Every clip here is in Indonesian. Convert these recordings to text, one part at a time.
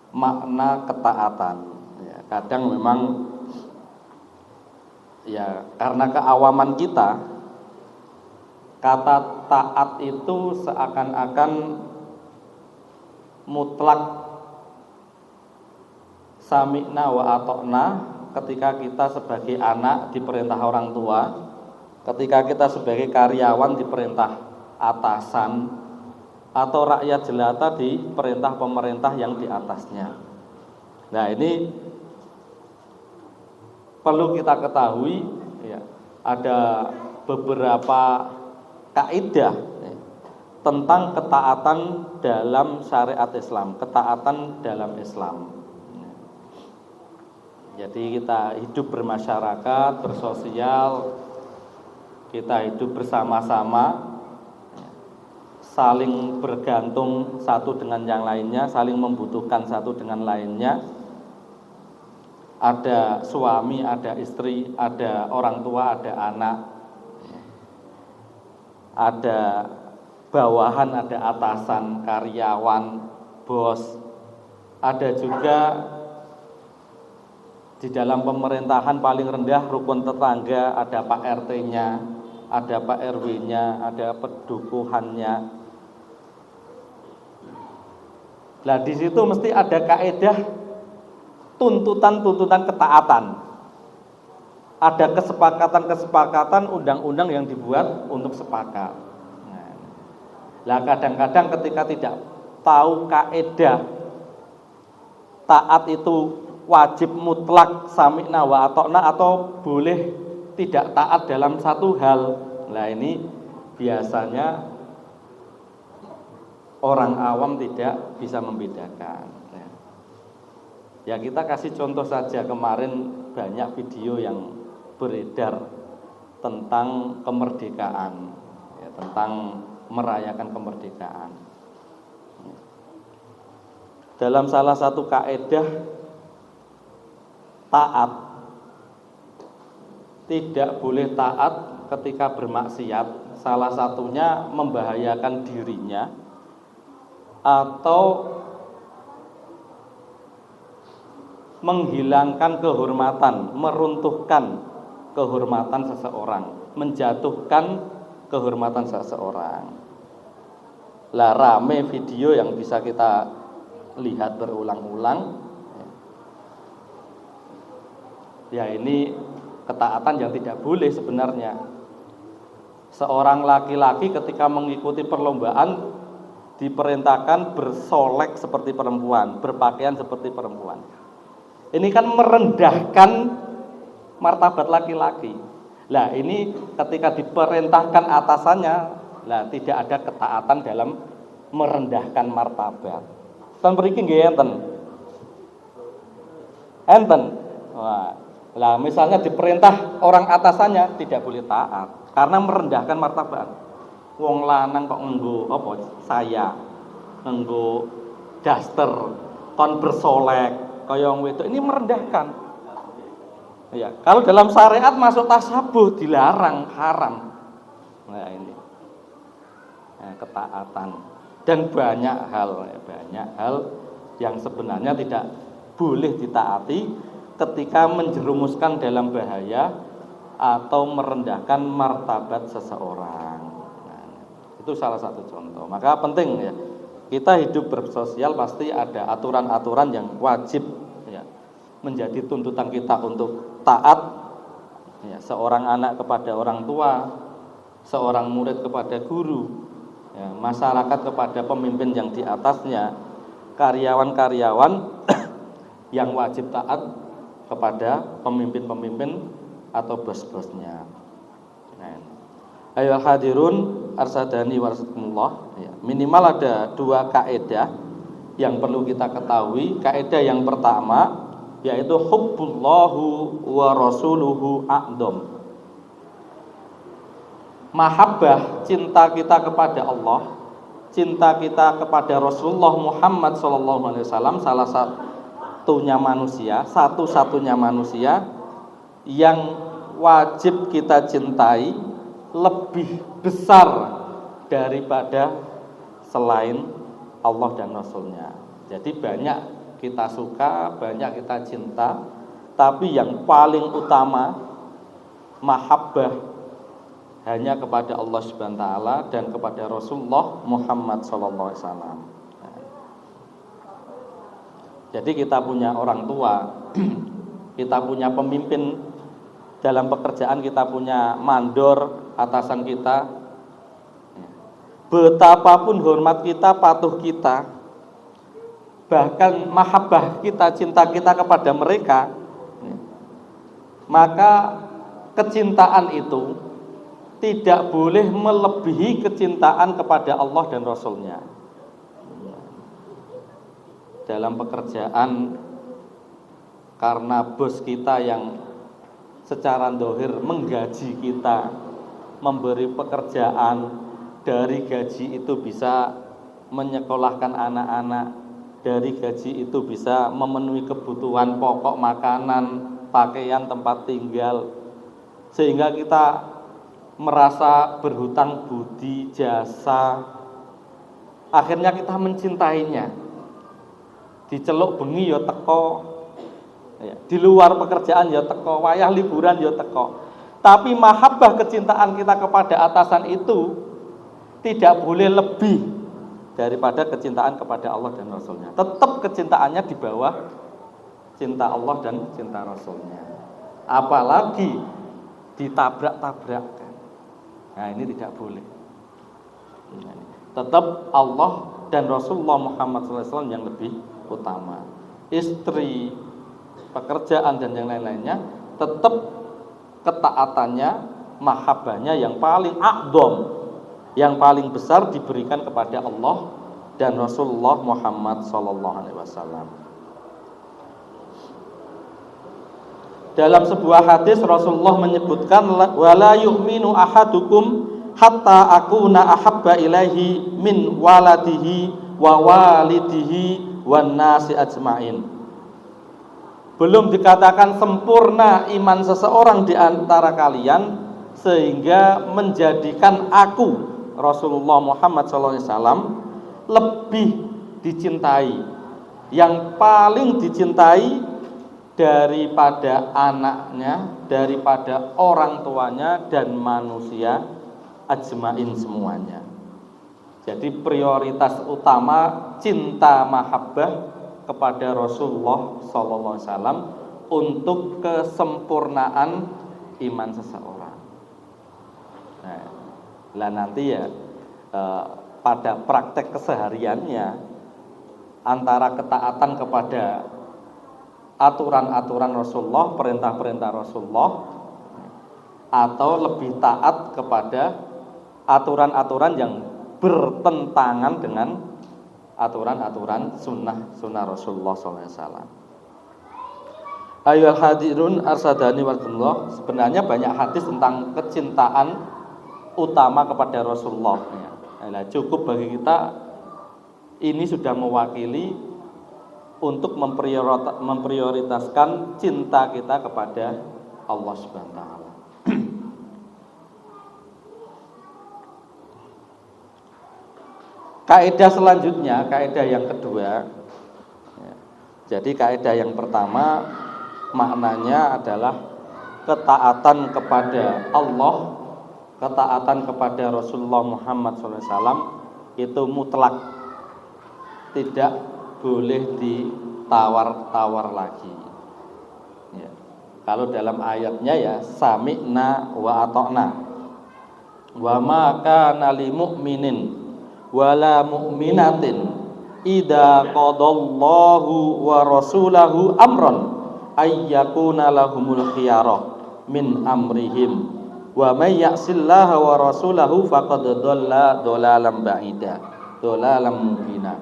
makna ketaatan. Ya, kadang memang ya karena keawaman kita, kata taat itu seakan-akan mutlak sami'na wa atokna ketika kita sebagai anak diperintah orang tua, ketika kita sebagai karyawan diperintah atasan, atau rakyat jelata diperintah pemerintah yang di atasnya. Nah, ini perlu kita ketahui ya, ada beberapa kaidah ya, tentang ketaatan dalam syariat Islam, ketaatan dalam Islam. Jadi kita hidup bermasyarakat, bersosial, kita hidup bersama-sama, saling bergantung satu dengan yang lainnya, saling membutuhkan satu dengan lainnya. Ada suami, ada istri, ada orang tua, ada anak, ada bawahan, ada atasan, karyawan, bos. Ada juga di dalam pemerintahan paling rendah rukun tetangga, ada Pak RT-nya, ada Pak RW-nya, ada pedukuhannya. Nah, di situ mesti ada kaidah tuntutan-tuntutan ketaatan. Ada kesepakatan-kesepakatan undang-undang yang dibuat untuk sepakat. Nah, kadang-kadang ketika tidak tahu kaidah taat itu wajib mutlak sami'na wa atokna atau boleh tidak taat dalam satu hal. Nah, ini biasanya orang awam tidak bisa membedakan. Ya, kita kasih contoh saja, kemarin banyak video yang beredar tentang kemerdekaan, ya, tentang merayakan kemerdekaan. Dalam salah satu kaidah taat, tidak boleh taat ketika bermaksiat. Salah satunya membahayakan dirinya atau menghilangkan kehormatan, meruntuhkan kehormatan seseorang, menjatuhkan kehormatan seseorang. Lah, rame video yang bisa kita lihat berulang-ulang. Ya, ini ketaatan yang tidak boleh sebenarnya. Seorang laki-laki ketika mengikuti perlombaan diperintahkan bersolek seperti perempuan, berpakaian seperti perempuan. Ini kan merendahkan martabat laki-laki. Lah, ini ketika diperintahkan atasannya, lah tidak ada ketaatan dalam merendahkan martabat. Ten mriki nggih enten. Enten. Wah, lah misalnya diperintah orang atasannya tidak boleh taat karena merendahkan martabat. Wong lanang kok nganggo apa? Saya nganggo daster kon bersolek kaya wong wedok, ini merendahkan. Ya, kalau dalam syariat masuk tasabuh dilarang, haram. Nah, ini ketaatan. Dan banyak hal yang sebenarnya tidak boleh ditaati ketika menjerumuskan dalam bahaya atau merendahkan martabat seseorang. Nah, itu salah satu contoh. Maka penting ya, kita hidup bersosial pasti ada aturan-aturan yang wajib ya, menjadi tuntutan kita untuk taat. Ya, seorang anak kepada orang tua, seorang murid kepada guru, ya, masyarakat kepada pemimpin yang di atasnya, karyawan-karyawan yang wajib taat kepada pemimpin-pemimpin atau bos-bosnya. Nah, ayo hadirun arsadani warahmatullah. Ya, minimal ada dua kaidah yang perlu kita ketahui. Kaidah yang pertama yaitu hubbullahu wa rasuluhu a'dham. Mahabbah, cinta kita kepada Allah, cinta kita kepada Rasulullah Muhammad SAW, salah satunya manusia, satu-satunya manusia yang wajib kita cintai, lebih besar daripada selain Allah dan Rasulnya. Jadi banyak kita suka, banyak kita cinta, tapi yang paling utama mahabbah hanya kepada Allah Subhanahu wa taala dan kepada Rasulullah Muhammad sallallahu alaihi wasallam. Jadi kita punya orang tua, kita punya pemimpin dalam pekerjaan, kita punya mandor atasan kita. Betapapun hormat kita, patuh kita, bahkan mahabbah kita, cinta kita kepada mereka, maka kecintaan itu tidak boleh melebihi kecintaan kepada Allah dan Rasul-Nya. Dalam pekerjaan, karena bos kita yang secara dohir menggaji kita, memberi pekerjaan, dari gaji itu bisa menyekolahkan anak-anak, dari gaji itu bisa memenuhi kebutuhan pokok makanan, pakaian, tempat tinggal, sehingga kita merasa berhutang budi jasa, akhirnya kita mencintainya. Diceluk bengi ya teko, di luar pekerjaan ya teko, wayah liburan ya teko. Tapi mahabbah kecintaan kita kepada atasan itu tidak boleh lebih daripada kecintaan kepada Allah dan Rasulnya. Tetap kecintaannya di bawah cinta Allah dan cinta Rasulnya. Apalagi ditabrak-tabrakkan. Nah, ini tidak boleh. Tetap Allah dan Rasulullah Muhammad SAW yang lebih utama. Istri, pekerjaan dan yang lain-lainnya tetap ketaatannya, mahabbahnya yang paling a'dham, yang paling besar diberikan kepada Allah dan Rasulullah Muhammad SAW. Dalam sebuah hadis Rasulullah menyebutkan, wala yu'minu ahadukum hatta akuna ahabba ilaihi min waladihi wa walidihi wan nasi ajmain. Belum dikatakan sempurna iman seseorang di antara kalian sehingga menjadikan aku Rasulullah Muhammad SAW lebih dicintai, yang paling dicintai daripada anaknya, daripada orang tuanya dan manusia ajmain semuanya. Jadi prioritas utama cinta mahabbah kepada Rasulullah SAW untuk kesempurnaan iman seseorang. Nah, nanti ya pada praktek kesehariannya antara ketaatan kepada aturan-aturan Rasulullah, perintah-perintah Rasulullah, atau lebih taat kepada aturan-aturan yang bertentangan dengan aturan-aturan sunnah Rasulullah SAW. Ayyuhal hadirun arsadani warahmatullah. Sebenarnya banyak hadis tentang kecintaan utama kepada Rasulullah. Nah, cukup bagi kita ini sudah mewakili untuk memprioritaskan cinta kita kepada Allah Subhanahu wa taala. Kaidah selanjutnya, kaidah yang kedua. Jadi kaidah yang pertama maknanya adalah ketaatan kepada Allah, ketaatan kepada Rasulullah Muhammad SAW itu mutlak, tidak boleh ditawar-tawar lagi. Ya. Kalau dalam ayatnya ya sami'na wa ata'na. Wa ma kana lil mu'minin wala mu'minatin idza qadallahu wa rasulahu amran ayyakuna lahumul khiyarah min amrihim wa may ya'sillaha wa rasulahu faqad dhalla dhalalan ba'ida dhalalan mubina.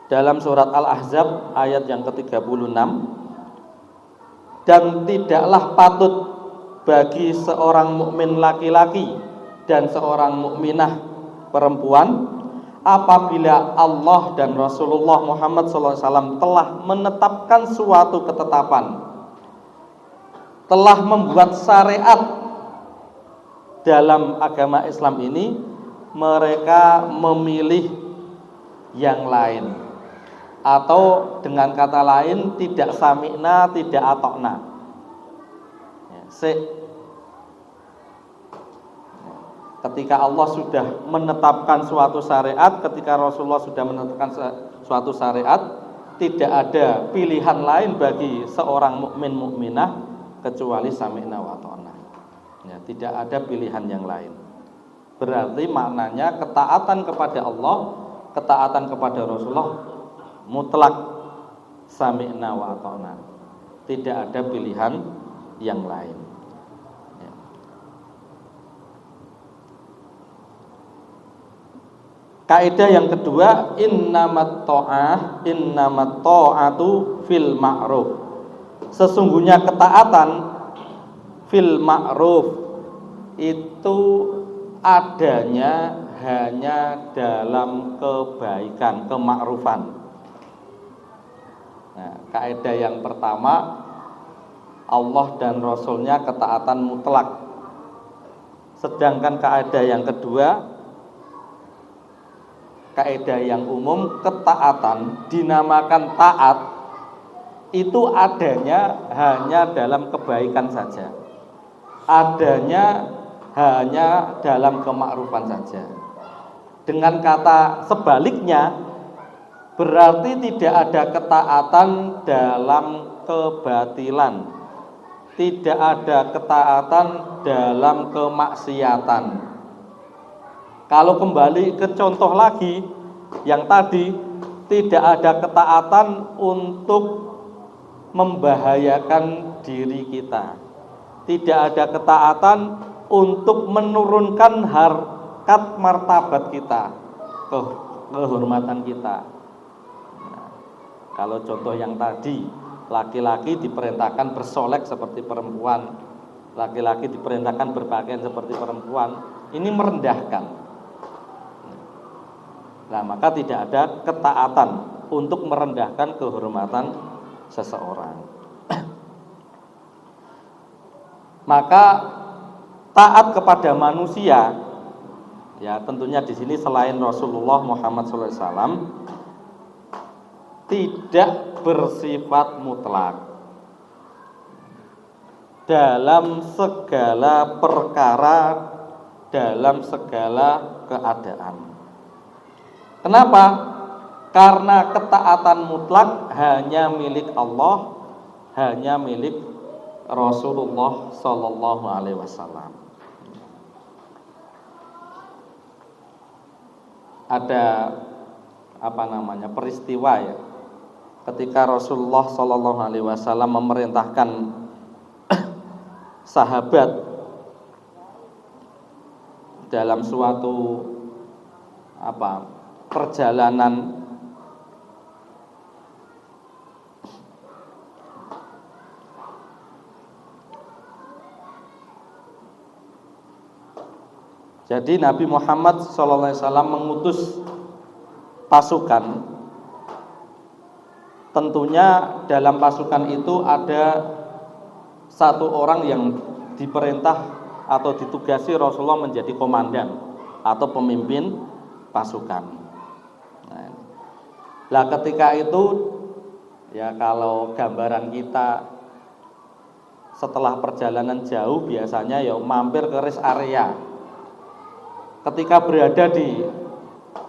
Dalam surat Al-Ahzab ayat yang ke-36, dan tidaklah patut bagi seorang mukmin laki-laki dan seorang mukminah perempuan apabila Allah dan Rasulullah Muhammad SAW telah menetapkan suatu ketetapan, telah membuat syariat dalam agama Islam ini, mereka memilih yang lain atau dengan kata lain tidak sami'na, tidak atokna. Ya, ketika Allah sudah menetapkan suatu syariat, ketika Rasulullah sudah menetapkan suatu syariat, tidak ada pilihan lain bagi seorang mukmin mukminah kecuali sami'na wa atokna. Ya, tidak ada pilihan yang lain. Berarti maknanya ketaatan kepada Allah, ketaatan kepada Rasulullah mutlak sami'na wa ata'na. Tidak ada pilihan yang lain. Ya. Kaidah yang kedua, innamat ta'atu fil ma'ruf. Sesungguhnya ketaatan fil ma'ruf itu adanya hanya dalam kebaikan, kemakrufan. Nah, kaidah yang pertama, Allah dan Rasulnya ketaatan mutlak. Sedangkan kaidah yang kedua, kaidah yang umum, ketaatan dinamakan taat itu adanya hanya dalam kebaikan saja, adanya hanya dalam kemakrufan saja. Dengan kata sebaliknya, berarti tidak ada ketaatan dalam kebatilan, tidak ada ketaatan dalam kemaksiatan. Kalau kembali ke contoh lagi yang tadi, tidak ada ketaatan untuk membahayakan diri kita, tidak ada ketaatan untuk menurunkan harkat martabat kita, kehormatan kita. Kalau contoh yang tadi, laki-laki diperintahkan bersolek seperti perempuan, laki-laki diperintahkan berpakaian seperti perempuan, ini merendahkan. Nah, maka tidak ada ketaatan untuk merendahkan kehormatan seseorang. Maka taat kepada manusia, ya tentunya di sini selain Rasulullah Muhammad SAW, tidak bersifat mutlak dalam segala perkara, dalam segala keadaan. Kenapa? Karena ketaatan mutlak hanya milik Allah, hanya milik Rasulullah Sallallahu Alaihi Wasallam. Ada peristiwa ya, ketika Rasulullah Sallallahu Alaihi Wasallam memerintahkan sahabat dalam suatu perjalanan Jadi Nabi Muhammad SAW mengutus pasukan. Tentunya dalam pasukan itu ada satu orang yang diperintah atau ditugasi Rasulullah menjadi komandan atau pemimpin pasukan. Nah, ketika itu ya, kalau gambaran kita setelah perjalanan jauh biasanya ya mampir ke rest area. Ketika berada di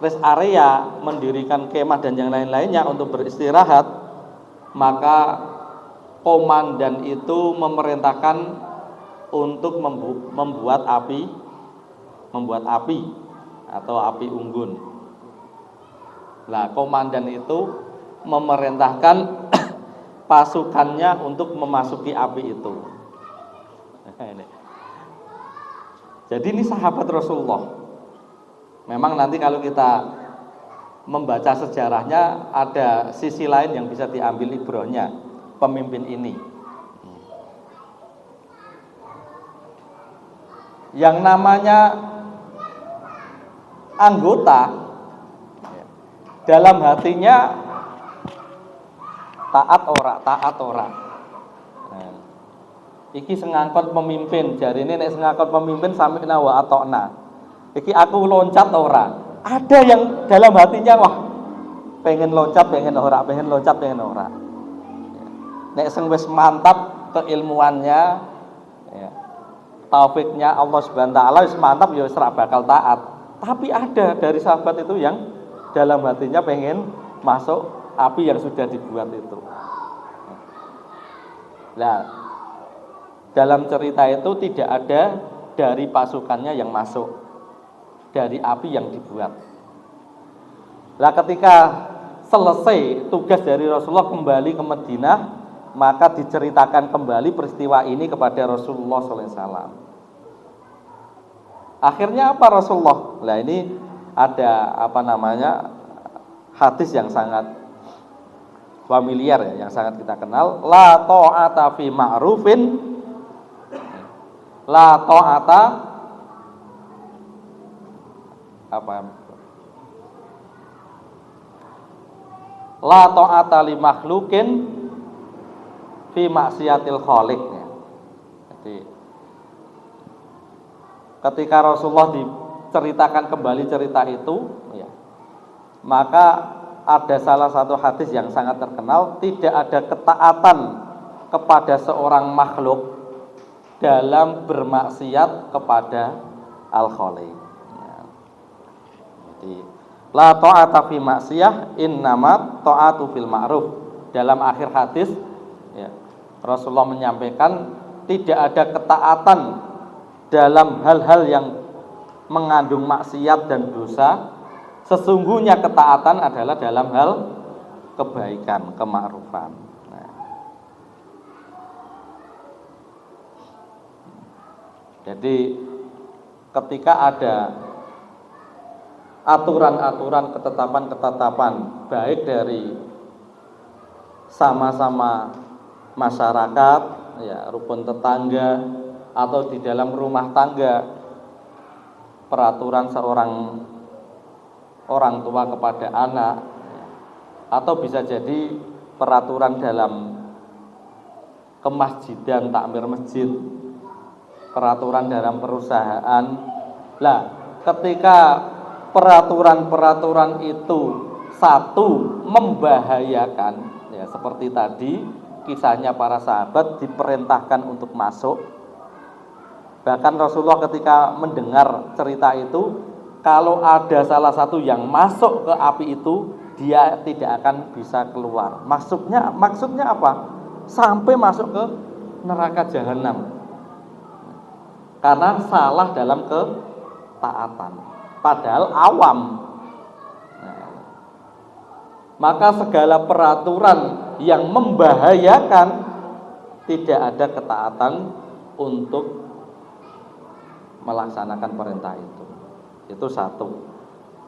rest area, mendirikan kemah dan yang lain-lainnya untuk beristirahat, maka komandan itu memerintahkan untuk membuat api atau api unggun. Nah, komandan itu memerintahkan pasukannya untuk memasuki api itu. Jadi ini sahabat Rasulullah. Memang nanti kalau kita membaca sejarahnya ada sisi lain yang bisa diambil ibrahnya pemimpin ini. Yang namanya anggota dalam hatinya taat ora. Nah, iki sengangkot pemimpin, jari ini nek sengangkot pemimpin sami'na wa ata'na. Iki aku loncat ora. Ada yang dalam hatinya, wah pengen loncat pengen ora, pengen loncat pengen ora. Nek sing wis mantap keilmuannya, ya, taufiknya Allah Subhanahu wa taala wis mantap ya wis ora bakal taat. Tapi ada dari sahabat itu yang dalam hatinya pengen masuk api yang sudah dibuat itu. Nah, dalam cerita itu tidak ada dari pasukannya yang masuk dari api yang dibuat. Nah, ketika selesai tugas dari Rasulullah kembali ke Madinah, maka diceritakan kembali peristiwa ini kepada Rasulullah SAW. Akhirnya apa Rasulullah? Nah, ini ada hadis yang sangat familiar ya, yang sangat kita kenal. La ta'ata fi ma'rufin, la ta'ata la ta'ata li makhlukin fi maksiatil khaliq ya. Jadi ketika Rasulullah diceritakan kembali cerita itu ya, maka ada salah satu hadis yang sangat terkenal, tidak ada ketaatan kepada seorang makhluk dalam bermaksiat kepada al-khaliq ya. Jadi la ta'ata fi maksiyah innama ta'atu fil ma'ruf. Dalam akhir hadis ya, Rasulullah menyampaikan tidak ada ketaatan dalam hal-hal yang mengandung maksiat dan dosa. Sesungguhnya ketaatan adalah dalam hal kebaikan, kema'rufan. Nah, jadi ketika ada aturan-aturan, ketetapan-ketetapan baik dari sama-sama masyarakat, ya, rukun tetangga, atau di dalam rumah tangga, peraturan seorang orang tua kepada anak, atau bisa jadi peraturan dalam kemasjidan, takmir masjid, peraturan dalam perusahaan. Lah, ketika peraturan-peraturan itu satu membahayakan, ya seperti tadi kisahnya para sahabat diperintahkan untuk masuk. Bahkan Rasulullah ketika mendengar cerita itu, kalau ada salah satu yang masuk ke api itu, dia tidak akan bisa keluar. Maksudnya apa? Sampai masuk ke neraka jahanam. Karena salah dalam ketaatan. Padahal awam. Nah, maka segala peraturan yang membahayakan, tidak ada ketaatan untuk melaksanakan perintah itu. Itu satu.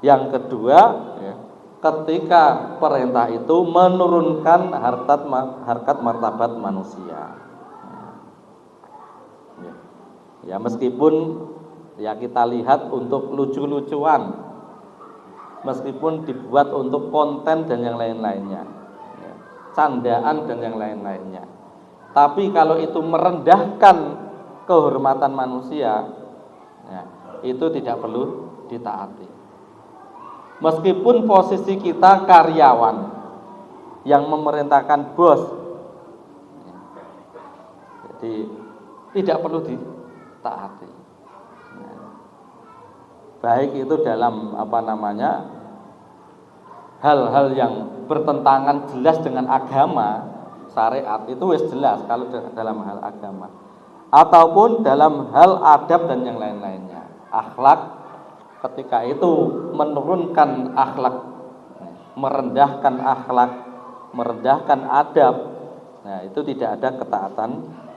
Yang kedua ya, ketika perintah itu menurunkan harkat martabat manusia. Ya meskipun ya kita lihat untuk lucu-lucuan, meskipun dibuat untuk konten dan yang lain-lainnya, ya, candaan dan yang lain-lainnya. Tapi kalau itu merendahkan kehormatan manusia, ya, itu tidak perlu ditaati. Meskipun posisi kita karyawan yang memerintahkan bos, jadi tidak perlu ditaati. Baik itu dalam hal-hal yang bertentangan jelas dengan agama, syariat itu wis jelas kalau dalam hal agama, ataupun dalam hal adab dan yang lain-lainnya, akhlak. Ketika itu menurunkan akhlak, merendahkan akhlak, merendahkan adab, nah itu tidak ada ketaatan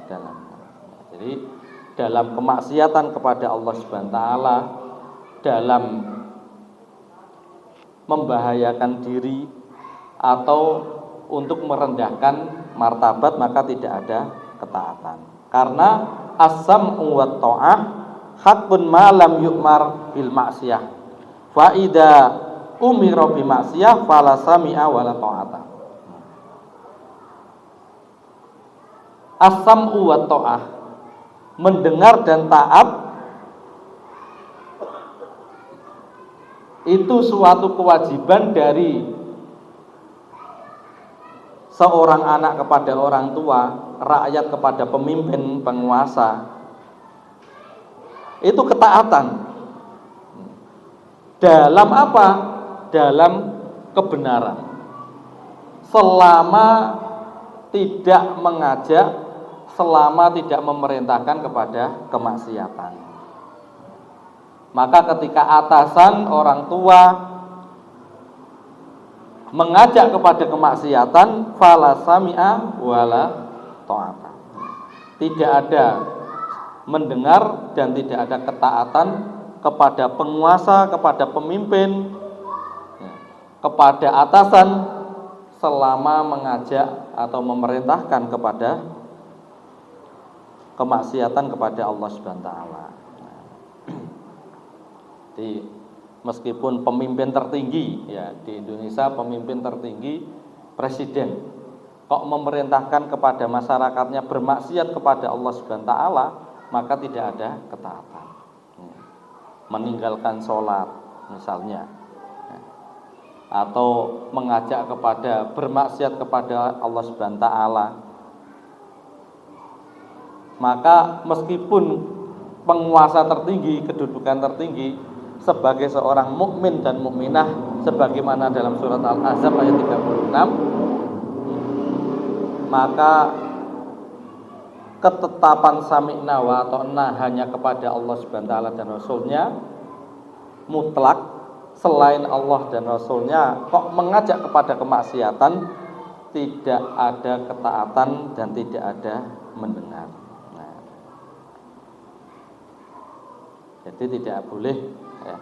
dalamnya. Jadi dalam kemaksiatan kepada Allah Subhanahu wa taala, dalam membahayakan diri atau untuk merendahkan martabat, maka tidak ada ketaatan. Karena as-sam'u wa ta'ah hakun malam yu'mar bil maksiyah. Fa idza umira bi maksiyah fala sami'a wala ta'ata. As-sam'u wa ta'ah, mendengar dan taat itu suatu kewajiban dari seorang anak kepada orang tua, rakyat kepada pemimpin, penguasa, itu ketaatan. Dalam apa? Dalam kebenaran. Selama tidak mengajak, selama tidak memerintahkan kepada kemaksiatan. Maka ketika atasan, orang tua mengajak kepada kemaksiatan, fala sami'a wala ta'ata. Tidak ada mendengar dan tidak ada ketaatan kepada penguasa, kepada pemimpin, kepada atasan selama mengajak atau memerintahkan kepada kemaksiatan kepada Allah Subhanahu wa taala. Jadi meskipun pemimpin tertinggi ya di Indonesia, pemimpin tertinggi presiden kok memerintahkan kepada masyarakatnya bermaksiat kepada Allah Subhanahu wa taala, maka tidak ada ketaatan. Meninggalkan sholat misalnya, atau mengajak kepada bermaksiat kepada Allah Subhanahu wa taala, maka meskipun penguasa tertinggi, kedudukan tertinggi, sebagai seorang mukmin dan mukminah sebagaimana dalam surat Al-Ahzab ayat 36, maka ketetapan sami'na wa ta'na hanya kepada Allah Subhanahu wa taala dan Rasulnya mutlak. Selain Allah dan Rasulnya kok mengajak kepada kemaksiatan, tidak ada ketaatan dan tidak ada mendengar. Jadi tidak boleh ya,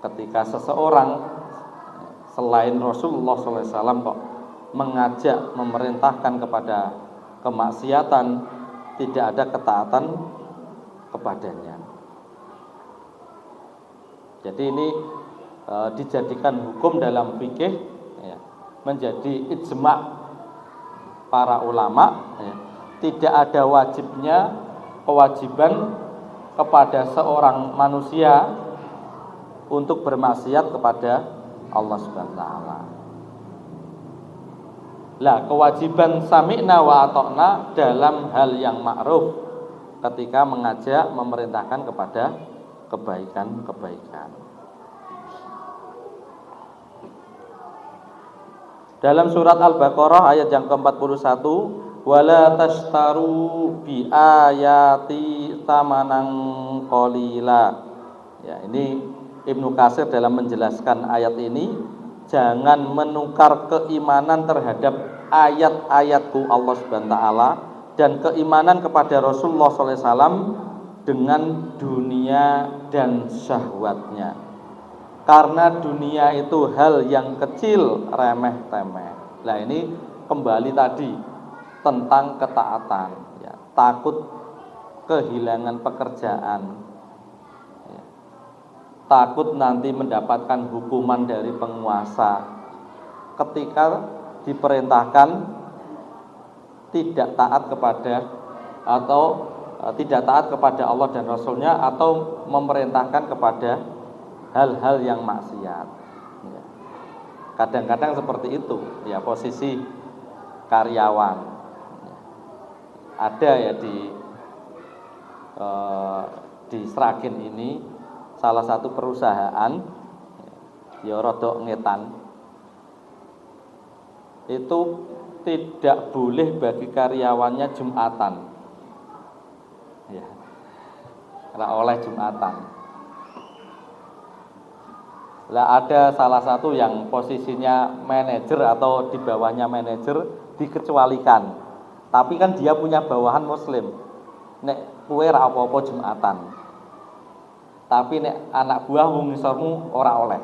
ketika seseorang selain Rasulullah SAW kok mengajak, memerintahkan kepada kemaksiatan, tidak ada ketaatan kepadanya. Jadi ini dijadikan hukum dalam fikih ya, menjadi ijma' para ulama ya. Tidak ada kewajiban kepada seorang manusia untuk bermaksiat kepada Allah Subhanahu wa taala. Lah, kewajiban sami'na wa ata'na dalam hal yang ma'ruf ketika mengajak, memerintahkan kepada kebaikan-kebaikan. Dalam surat Al-Baqarah ayat yang ke-41, wala tashtaru bi ayati tamanan qalila. Ya, ini Ibnu Katsir dalam menjelaskan ayat ini, jangan menukar keimanan terhadap ayat-ayatku Allah Subhanahu wa taala dan keimanan kepada Rasulullah SAW dengan dunia dan syahwatnya. Karena dunia itu hal yang kecil, remeh-temeh. Nah, ini kembali tadi tentang ketaatan ya, takut kehilangan pekerjaan ya, takut nanti mendapatkan hukuman dari penguasa ketika diperintahkan tidak taat kepada atau tidak taat kepada Allah dan Rasulnya, atau memerintahkan kepada hal-hal yang maksiat ya. Kadang-kadang seperti itu ya posisi karyawan ya. Ada ya di Sragen ini salah satu perusahaan ya rodok ngetan, itu tidak boleh bagi karyawannya Jumatan ya, nggak oleh Jumatan. Lah, ada salah satu yang posisinya manajer atau di bawahnya manajer dikecualikan, tapi kan dia punya bawahan muslim. Nek kue ra apa-apa Jumatan, tapi nek anak buah wong ngisormu ora oleh.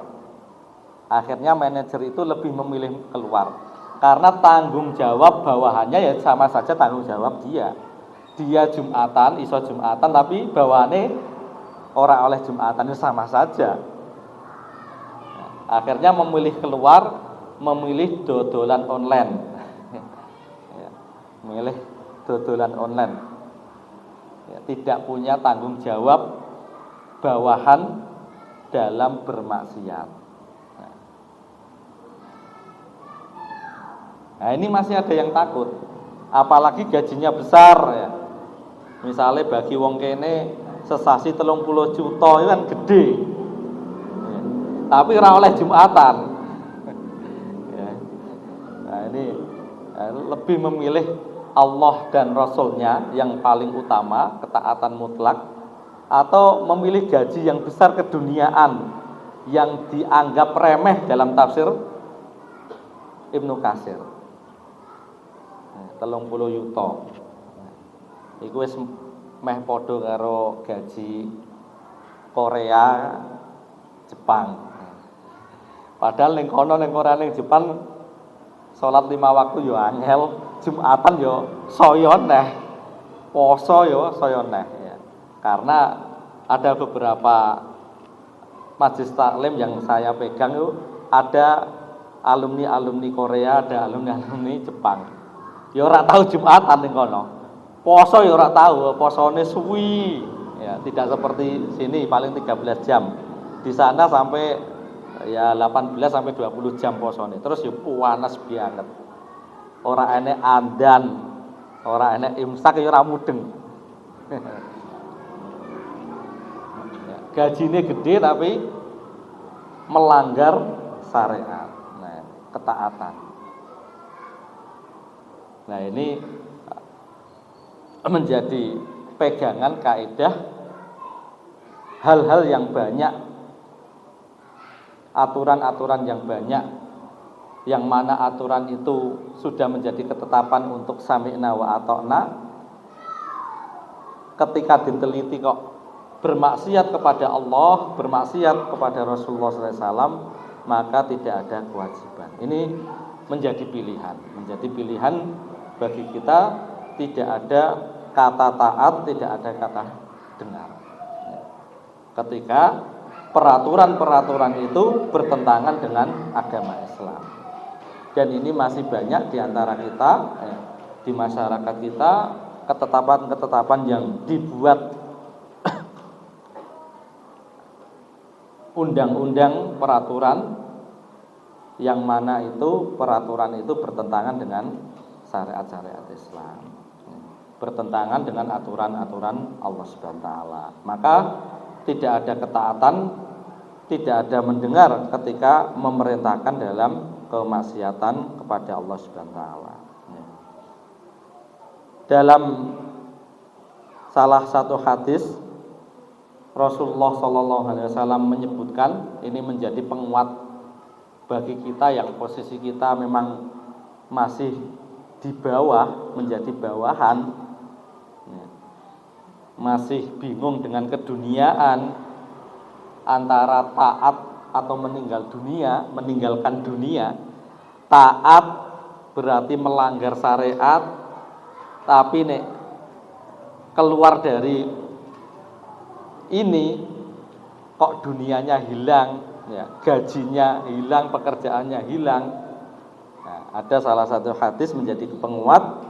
Akhirnya manajer itu lebih memilih keluar karena tanggung jawab bawahannya ya sama saja tanggung jawab dia. Dia Jumatan, iso Jumatan, tapi bawahannya ora oleh Jumatan, itu sama saja. Akhirnya memilih keluar, memilih dodolan online ya, memilih dodolan online ya, tidak punya tanggung jawab bawahan dalam bermaksiat. Nah, Nah, ini masih ada yang takut. Apalagi gajinya besar ya. Misalnya bagi wong kene sesasi 30 juta itu kan gede. Ya. Tapi ora oleh Jumatan. Ya. Nah, ini lebih memilih Allah dan Rasulnya yang paling utama, ketaatan mutlak, atau memilih gaji yang besar keduniaan yang dianggap remeh dalam tafsir Ibnu Katsir. 30 yuta. Iku wis meh padha karo gaji Korea, Jepang. Padahal ning kono ning Korea ning Jepang salat 5 waktu yo angel, Jumatan yo saya neh. Poso yo saya neh ya. Karena ada beberapa majelis taklim yang saya pegang itu ada alumni-alumni Korea, ada alumni-alumni Jepang. Ya ora tahu Jumatan ning kono. Poso ya ora tahu, posone suwi. Ya, tidak seperti sini paling 13 jam. Di sana sampai ya 18 sampai 20 jam posone. Terus ya panas banget. Ora enek andan, ora enek imsak ya ora mudeng. Ya, gajine gede tapi melanggar syariat. Nah, ketaatan. Nah, ini menjadi pegangan kaidah hal-hal yang banyak, aturan-aturan yang banyak, yang mana aturan itu sudah menjadi ketetapan untuk sami'na wa ata'na, ketika diteliti kok bermaksiat kepada Allah, bermaksiat kepada Rasulullah SAW, maka tidak ada kewajiban. Ini menjadi pilihan bagi kita. Tidak ada kata taat, tidak ada kata dengar. Ketika peraturan-peraturan itu bertentangan dengan agama Islam. Dan ini masih banyak di antara kita, di masyarakat kita, ketetapan-ketetapan yang dibuat undang-undang peraturan yang mana itu peraturan itu bertentangan dengan syariat-syariat Islam, bertentangan dengan aturan-aturan Allah Subhanahu wa taala. Maka tidak ada ketaatan, tidak ada mendengar ketika memerintahkan dalam kemaksiatan kepada Allah Subhanahu wa taala. Dalam salah satu hadis Rasulullah Shallallahu Alaihi Wasallam menyebutkan, ini menjadi penguat bagi kita yang posisi kita memang masih di bawah, menjadi bawahan, masih bingung dengan keduniaan antara taat atau meninggalkan dunia. Taat berarti melanggar syariat, tapi nek keluar dari ini kok dunianya hilang, ya, gajinya hilang, pekerjaannya hilang. Nah, ada salah satu hadis menjadi penguat,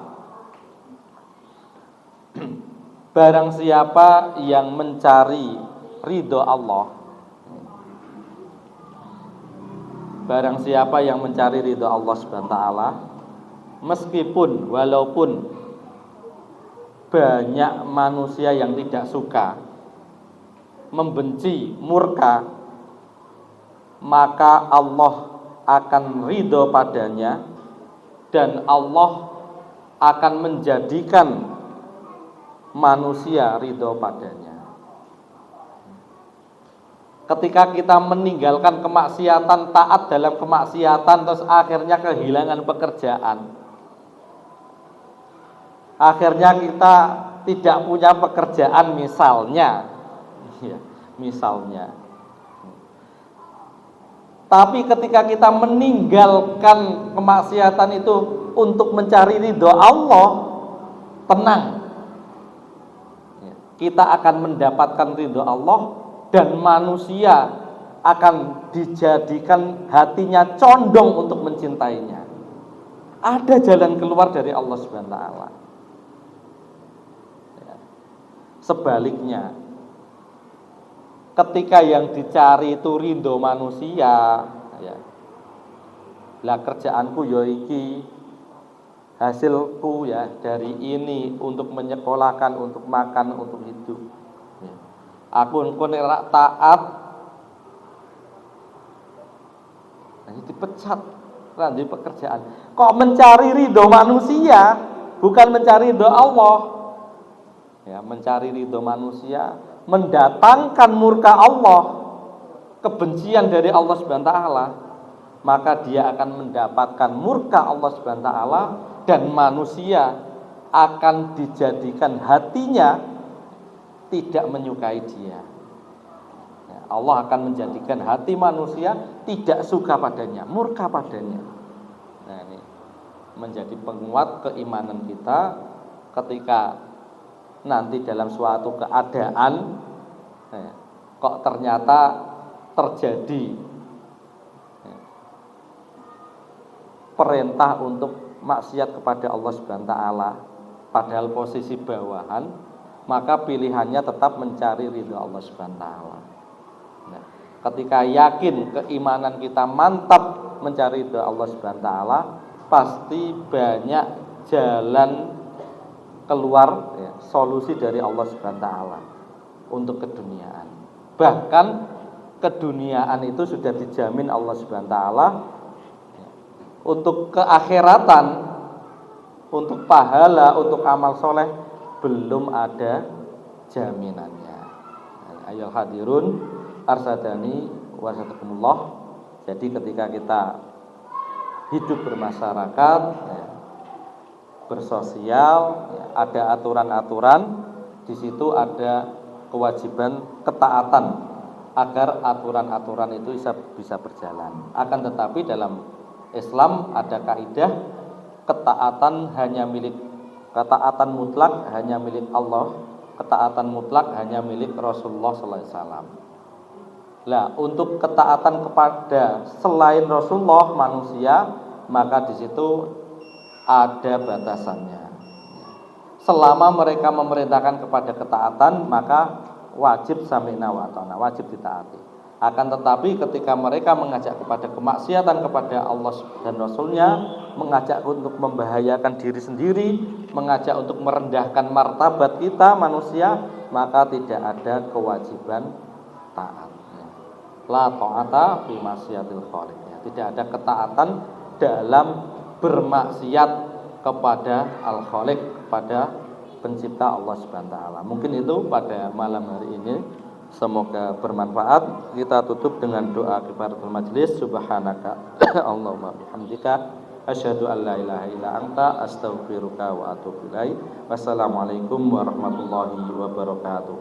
barang siapa yang mencari ridho Allah, barang siapa yang mencari ridho Allah Subhanahu wa taala, meskipun walaupun banyak manusia yang tidak suka, membenci, murka, maka Allah akan ridho padanya dan Allah akan menjadikan manusia ridho padanya. Ketika kita meninggalkan kemaksiatan, taat dalam kemaksiatan, terus akhirnya kehilangan pekerjaan, akhirnya kita tidak punya pekerjaan misalnya, ya, misalnya. Tapi ketika kita meninggalkan kemaksiatan itu untuk mencari ridho Allah, tenang, kita akan mendapatkan ridho Allah dan manusia akan dijadikan hatinya condong untuk mencintainya. Ada jalan keluar dari Allah Subhanahu wa taala. Sebaliknya, ketika yang dicari itu ridho manusia, ya, lah kerjaanku yo iki, hasilku ya dari ini untuk menyekolahkan, untuk makan, untuk hidup. Ya. Aku engko nek taat, nah dipecat, lanjut pekerjaan. Kok mencari ridho manusia, bukan mencari ridho Allah. Ya, mencari ridho manusia, mendatangkan murka Allah, kebencian dari Allah Subhanahu wa taala, maka dia akan mendapatkan murka Allah Subhanahu wa taala dan manusia akan dijadikan hatinya tidak menyukai dia. Ya, Allah akan menjadikan hati manusia tidak suka padanya, murka padanya. Nah, ini menjadi penguat keimanan kita ketika nanti dalam suatu keadaan kok ternyata terjadi perintah untuk maksiat kepada Allah Subhanahu wa taala padahal posisi bawahan, maka pilihannya tetap mencari ridha Allah Subhanahu wa taala. Nah, ketika yakin keimanan kita mantap mencari ridha Allah Subhanahu wa taala, pasti banyak jalan keluar ya, solusi dari Allah Subhanahu wa taala untuk keduniaan. Bahkan keduniaan itu sudah dijamin Allah Subhanahu wa taala. Untuk keakhiratan, untuk pahala, untuk amal soleh belum ada jaminannya. Ayo hadirun arsadani warsadakumullah. Jadi ketika kita hidup bermasyarakat ya, bersosial ya, ada aturan-aturan, di situ ada kewajiban ketaatan agar aturan-aturan itu bisa berjalan. Akan tetapi dalam Islam ada kaidah ketaatan mutlak hanya milik Allah, ketaatan mutlak hanya milik Rasulullah sallallahu alaihi wasallam. Lah, untuk ketaatan kepada selain Rasulullah manusia, maka di situ ada batasannya. Selama mereka memerintahkan kepada ketaatan, maka wajib sami'na wa ata'na, wajib ditaati. Akan tetapi ketika mereka mengajak kepada kemaksiatan kepada Allah dan Rasulnya, mengajak untuk membahayakan diri sendiri, mengajak untuk merendahkan martabat kita manusia, maka tidak ada kewajiban taat. La ta'ata fi maksiatil khaliq. Tidak ada ketaatan dalam bermaksiat kepada Al-Khaliq, kepada pencipta Allah Subhanahu wa taala. Mungkin itu pada malam hari ini. Semoga bermanfaat. Kita tutup dengan doa kifaratul majlis. Subhanaka Allahumma bihamdika asyhadu an la ilaha illa anta astaghfiruka wa atubu ilaik. Wassalamualaikum warahmatullahi wabarakatuh.